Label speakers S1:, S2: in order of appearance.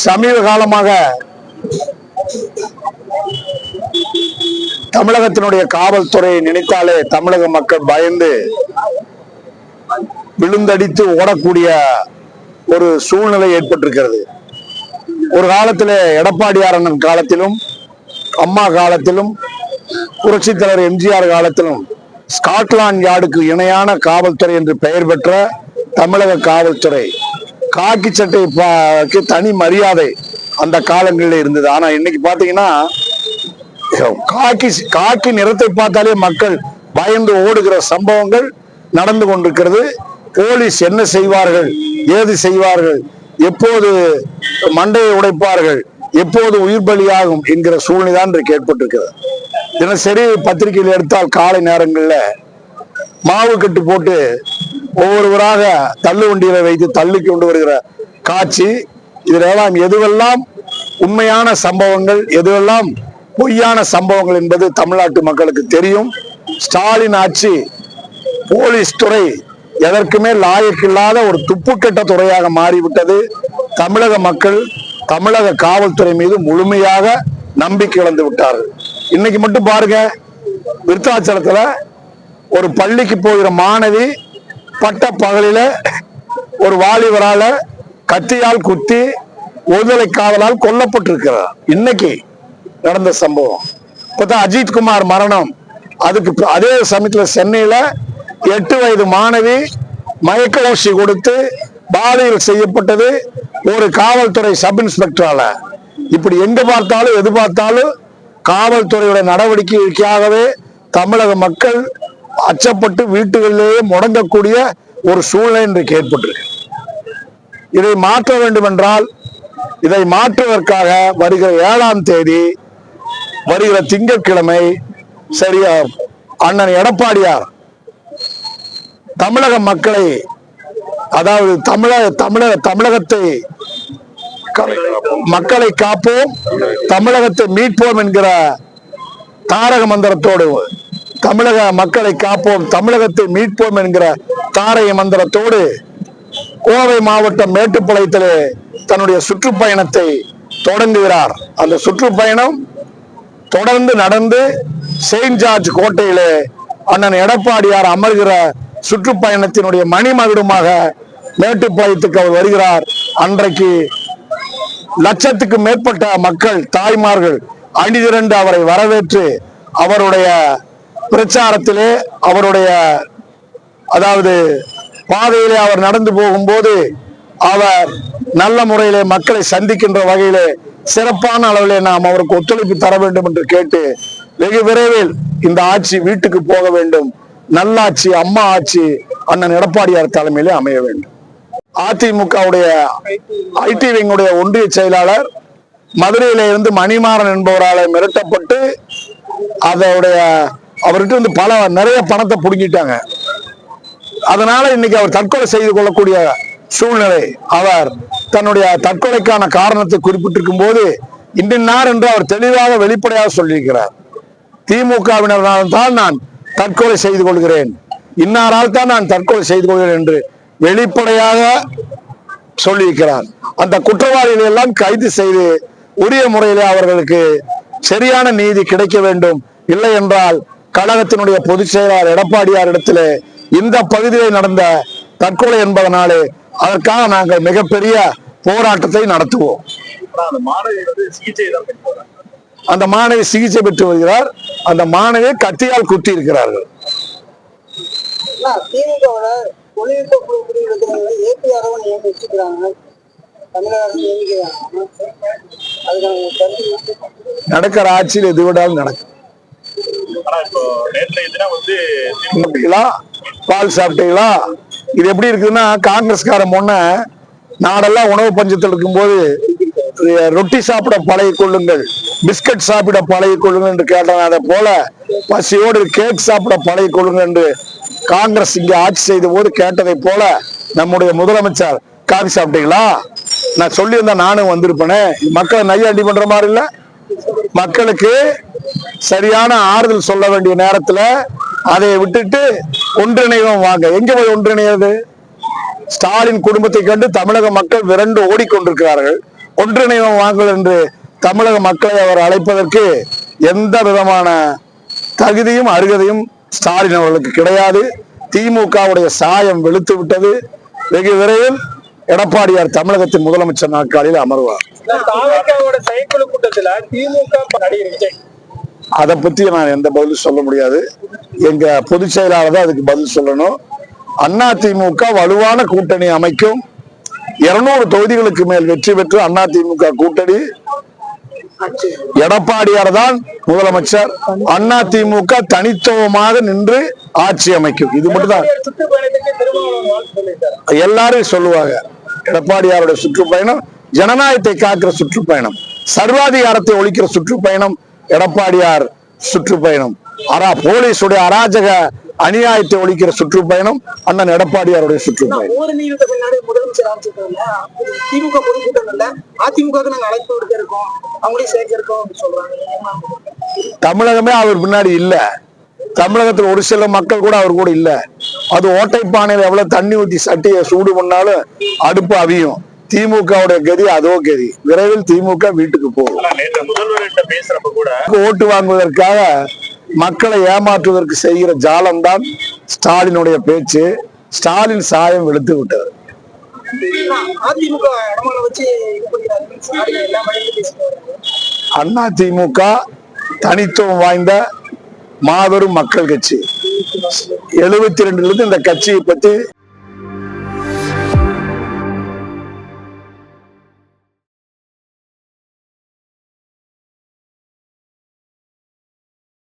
S1: சமீப காலமாக தமிழகத்தினுடைய காவல்துறையை நினைத்தாலே தமிழக மக்கள் பயந்து விழுந்தடித்து ஓடக்கூடிய ஒரு சூழ்நிலை ஏற்பட்டிருக்கிறது. ஒரு காலத்தில் எடப்பாடியார் அண்ணன் காலத்திலும், அம்மா காலத்திலும், புரட்சி தலைவர் எம்ஜிஆர் காலத்திலும் ஸ்காட்லாந்து யார்டுக்கு இணையான காவல்துறை என்று பெயர் பெற்ற தமிழக காவல்துறை காக்கி சட்டைக்கு தனி மரியாதை அந்த காலங்களில் இருந்தது. ஆனா இன்னைக்கு பாத்தீங்கன்னா காக்கி நிறத்தை பார்த்தாலே மக்கள் பயந்து ஓடுகிற சம்பவங்கள் நடந்து கொண்டிருக்கிறது. போலீஸ் என்ன செய்வார்கள், ஏது செய்வார்கள், எப்போது மண்டையை உடைப்பார்கள், எப்போது உயிர் பலியாகும் என்கிற சூழ்நிலை தான் இன்றைக்கு ஏற்பட்டிருக்கிறது. தினசரி பத்திரிகையில் எடுத்தால் காலை நேரங்களில் மாவு கட்டு போட்டு ஒவ்வொருவராக தள்ளு வண்டியில வைத்து தள்ளி கொண்டு வருகிற காட்சி, இதெல்லாம் எதுவெல்லாம் உண்மையான சம்பவங்கள், எதுவெல்லாம் பொய்யான சம்பவங்கள் என்பது தமிழ்நாட்டு மக்களுக்கு தெரியும். ஸ்டாலின் ஆட்சி, போலீஸ் துறை எதற்குமே லாயக்கில்லாத ஒரு துப்புக்கெட்ட துறையாக மாறிவிட்டது. தமிழக மக்கள் தமிழக காவல்துறை மீது முழுமையாக நம்பிக்கை இழந்து விட்டார்கள். இன்னைக்கு மட்டும் பாருங்க, விருத்தாச்சலத்துல ஒரு பள்ளிக்கு போகிற மாணவி பட்ட பகலில ஒரு வாலிபரால கத்தியால் குத்தி ஒருதலை காவலால் கொல்லப்பட்டிருக்கிறார். இன்னைக்கு நடந்த சம்பவம். இப்பதான் அஜித்குமார் மரணம். அதுக்கு அதே சமயத்தில் சென்னையில 8 வயது மாணவி மயக்க ஊசி கொடுத்து பாலியல் செய்யப்பட்டது ஒரு காவல்துறை சப் இன்ஸ்பெக்டரால. இப்படி எங்க பார்த்தாலும் எது பார்த்தாலும் காவல்துறையோட நடவடிக்கைக்காகவே தமிழக மக்கள் அச்சப்பட்டு வீட்டுகளிலேயே முடங்கக்கூடிய ஒரு சூழ்நிலை இன்றைக்கு ஏற்பட்டிருக்கு. இதை மாற்ற வேண்டும் என்றால், இதை மாற்றுவதற்காக வருகிற 7ஆம் தேதி வருகிற திங்கட்கிழமை சரியா அண்ணன் எடப்பாடியார் தமிழக மக்களை, அதாவது தமிழகத்தை மக்களை காப்போம், தமிழகத்தை மீட்போம் என்கிற தாரக மந்திரத்தோடு, தமிழக மக்களை காப்போம், தமிழகத்தை மீட்போம் என்கிற தாரக மந்திரத்தோடு கோவை மாவட்டம் மேட்டுப்பாளையத்திலே தன்னுடைய சுற்றுப்பயணத்தை தொடங்குகிறார். அந்த சுற்றுப்பயணம் தொடர்ந்து நடந்து செயின்ட் ஜார்ஜ் கோட்டையிலே அண்ணன் எடப்பாடியார் அமர்கிற சுற்றுப்பயணத்தினுடைய மணிமகுடமாக மேட்டுப்பாளையத்துக்கு அவர் வருகிறார். அன்றைக்கு லட்சத்துக்கு மேற்பட்ட மக்கள், தாய்மார்கள் அணிதிரண்டு அவரை வரவேற்று அவருடைய பிரச்சாரத்திலே, அவருடைய அதாவது பாதையிலே அவர் நடந்து போகும்போது அவர் நல்ல முறையிலே மக்களை சந்திக்கின்ற வகையிலே சிறப்பான அளவிலே நாம் அவருக்கு ஒத்துழைப்பு தர வேண்டும் என்று கேட்டு வெகு விரைவில் இந்த ஆட்சி வீட்டுக்கு போக வேண்டும். நல்லாட்சி, அம்மா ஆட்சி அண்ணன் எடப்பாடியார் தலைமையிலே அமைய வேண்டும். அதிமுகவுடைய ஐடி விங்குடைய ஒன்றிய செயலாளர் மதுரையில இருந்து மணிமாறன் என்பவரால் மிரட்டப்பட்டு அவர்கிட்ட இருந்து நிறைய பணத்தை புடுங்கிட்டாங்க. அதனால இன்னைக்கு அவர் தற்கொலை செய்து கொள்ளக்கூடிய சூழ்நிலை. அவர் தன்னுடைய தற்கொலைக்கான காரணத்தை குறிப்பிட்டிருக்கும் போது இன்னார் என்று அவர் தெளிவாக வெளிப்படையாக சொல்லியிருக்கிறார். திமுகவினரால் தான் நான் தற்கொலை செய்து கொள்கிறேன், இன்னாரால் தான் நான் தற்கொலை செய்து கொள்கிறேன் என்று வெளிப்படையாக சொல்லியிருக்கிறார். அந்த குற்றவாளிகளை எல்லாம் கைது செய்து உரிய முறையிலே அவர்களுக்கு சரியான நீதி கிடைக்க வேண்டும். இல்லை என்றால் கழகத்தினுடைய பொதுச் செயலாளர் எடப்பாடியார் இடத்திலே இந்த பகுதியில் நடந்த தற்கொலை என்பதனாலே அதற்காக நாங்கள் மிகப்பெரிய போராட்டத்தை நடத்துவோம். அந்த மாணவி சிகிச்சை பெற்று வருகிறார். அந்த மாணவியை கத்தியால் குத்தி இருக்கிறார்கள். நடக்கிற ஆட்சியில் எது விடாலும் நடக்கும். பால் சாப்பிட்டீங்களா? இது எப்படி இருக்குன்னா, காங்கிரஸ்காரன் முன்ன நாடெல்லாம் உணவு பஞ்சத்தில் இருக்கும்போது ரொட்டி சாப்பிட பழகி கொள்ளுங்கள், பிஸ்கட் சாப்பிட பழகி கொள்ளுங்கள் என்று கேட்டாங்க. அதை போல பசியோடு கேக் சாப்பிட பழகி கொள்ளுங்கள் என்று காங்கிரஸ் இங்கே ஆட்சி செய்த போது கேட்டதை போல நம்முடைய முதலமைச்சர் காஃபி சாப்பிட்டீங்களா, நான் சொல்லியிருந்தா நானும் வந்திருப்பேனே. மக்களை நையாண்டி பண்ற மாதிரி இல்ல. மக்களுக்கு சரியான ஆறுதல் சொல்ல வேண்டிய நேரத்துல அதை விட்டுட்டு ஒன்றிணைவும் வாங்க. எங்க போய் ஒன்றிணையாது? ஸ்டாலின் குடும்பத்தை கண்டு தமிழக மக்கள் விரண்டு ஓடிக்கொண்டிருக்கிறார்கள். ஒன்றிணைவோம் வாங்கள் என்று தமிழக மக்களை அவர் அழைப்பதற்கு எந்த விதமான தகுதியும் அருகதையும் ஸ்டாலின் அவர்களுக்கு கிடையாது. திமுகவுடைய சாயம் வெளுத்து விட்டது. வெகு விரைவில் எடப்பாடியார் தமிழகத்தின் முதலமைச்சர் நாற்காலியில் அமர்வார்.
S2: செயற்குழு கூட்டத்தில் திமுக நடிகர் விஜய்
S1: அதை பத்தி நான் எந்த பதிலும் சொல்ல முடியாது. எங்க பொதுச் செயலாளர் தான் அதுக்கு பதில் சொல்லணும். அதிமுக வலுவான கூட்டணி அமைக்கும். 200 தொகுதிகளுக்கு மேல் வெற்றி பெற்று அதிமுக கூட்டணி. எடப்பாடியார் தான் முதலமைச்சர். அதிமுக தனித்துவமாக நின்று ஆட்சி அமைக்கும். இது மட்டும் தான் எல்லாரும் சொல்லுவாங்க. எடப்பாடியாருடைய சுற்றுப்பயணம் ஜனநாயகத்தை காக்கிற சுற்றுப்பயணம், சர்வாதிகாரத்தை ஒழிக்கிற சுற்றுப்பயணம் எடப்பாடியார் சுற்றுப்பயணம். போலீஸுடைய அராஜக அநியாயத்தை ஒழிக்கிற சுற்றுப்பயணம் அண்ணன் எடப்பாடியாருடைய சுற்றுப்பயணம்.
S2: முதலமைச்சர் திமுக பொதுக்கூட்டங்கள்ல அதிமுக நாங்க அழைப்பு விடுக்க இருக்கோம், அவங்களையும் சேர்க்க இருக்கோம் சொல்றாங்க.
S1: தமிழகமே அவர் பின்னாடி இல்ல. தமிழகத்தில் ஒரு சில மக்கள் கூட அவர் கூட இல்ல. அது ஓட்டைப்பானையில எவ்வளவு தண்ணி ஊத்தி சட்டியை சூடு பண்ணாலும் அடுப்பு அவியும். திமுகவுடைய கதி அதோ கதி. விரைவில் திமுக வீட்டுக்கு போகும். ஓட்டு வாங்குவதற்காக மக்களை ஏமாற்றுவதற்கு செய்கிற ஜாலம்தான் ஸ்டாலினுடைய பேச்சு. ஸ்டாலின் சாயம் வெளுத்து விட்டது. அதிமுக தனித்துவம் வாய்ந்த மாபெரும் மக்கள் கட்சி. 72 இந்த கட்சியை பத்தி